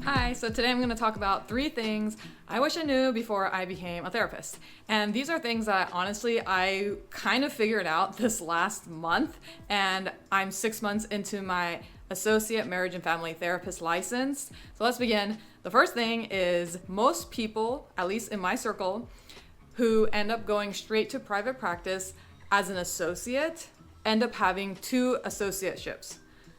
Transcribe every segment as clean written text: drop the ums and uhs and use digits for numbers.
Hi, so today I'm going to talk about 3 things I wish I knew before I became a therapist. And these are things that honestly I kind of figured out this last month, and I'm 6 months into my associate marriage and family therapist license. So let's begin. The first thing is most people, at least in my circle, who end up going straight to private practice as an associate end up having 2 associateships.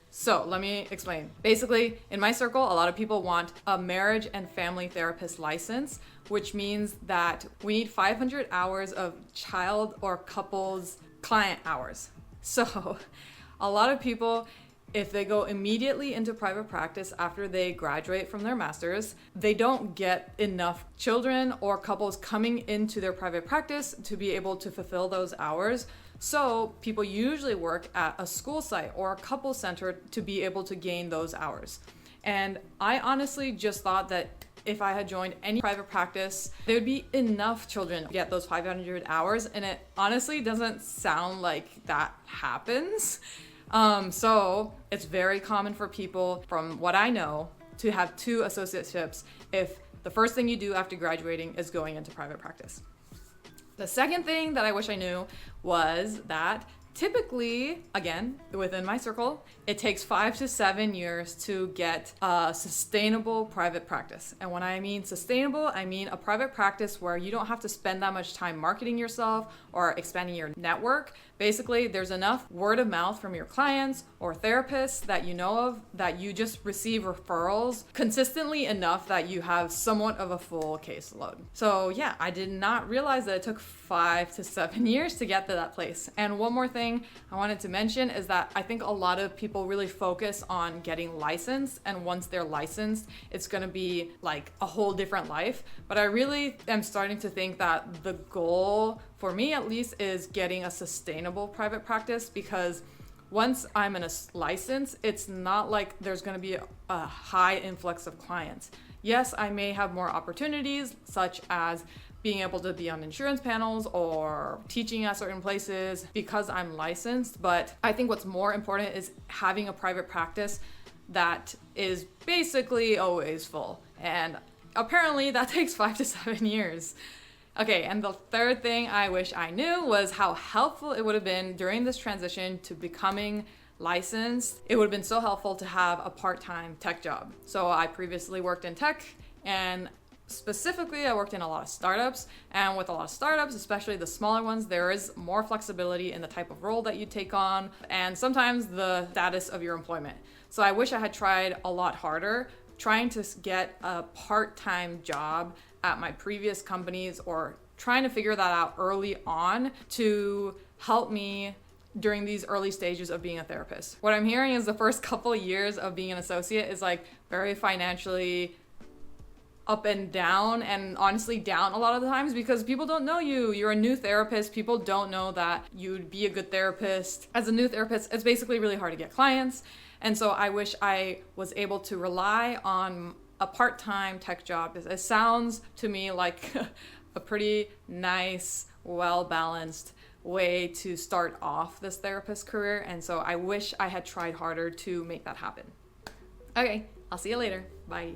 So let me explain. Basically, in my circle, a lot of people want a marriage and family therapist license, which means that we need 500 hours of child or couples client hours. So a lot of people, if they go immediately into private practice after they graduate from their master's, they don't get enough children or couples coming into their private practice to be able to fulfill those hours. So people usually work at a school site or a couple center to be able to gain those hours. And I honestly just thought that if I had joined any private practice, there would be enough children to get those 500 hours. And it honestly doesn't sound like that happens. So it's very common for people, from what I know, to have 2 associateships if the first thing you do after graduating is going into private practice. The second thing that I wish I knew was that typically, again, within my circle, it takes 5 to 7 years to get a sustainable private practice. And when I mean sustainable, I mean a private practice where you don't have to spend that much time marketing yourself or expanding your network. Basically, there's enough word of mouth from your clients or therapists that you know of that you just receive referrals consistently enough that you have somewhat of a full caseload. So yeah, I did not realize that it took 5 to 7 years to get to that place. And one more thing I wanted to mention is that I think a lot of people really focus on getting licensed, and once they're licensed, it's going to be like a whole different life. But I really am starting to think that the goal, for me at least, is getting a sustainable private practice, because once I'm in a license, it's not like there's going to be a high influx of clients. Yes, I may have more opportunities, such as being able to be on insurance panels or teaching at certain places because I'm licensed. But I think what's more important is having a private practice that is basically always full. And apparently that takes 5 to 7 years. Okay, and the third thing I wish I knew was how helpful it would have been during this transition to becoming licensed. It would have been so helpful to have a part-time tech job. So I previously worked in tech, and specifically I worked in a lot of startups. And with a lot of startups, especially the smaller ones, there is more flexibility in the type of role that you take on, and sometimes the status of your employment. So I wish I had tried a lot harder trying to get a part-time job at my previous companies, or trying to figure that out early on to help me during these early stages of being a therapist. What I'm hearing is the first couple of years of being an associate is like very financially up and down, and honestly down a lot of the times, because people don't know you. You're a new therapist. People don't know that you'd be a good therapist. As a new therapist, it's basically really hard to get clients. And so I wish I was able to rely on a part-time tech job. It sounds to me like a pretty nice, well-balanced way to start off this therapist career. And so I wish I had tried harder to make that happen. Okay, I'll see you later. Bye.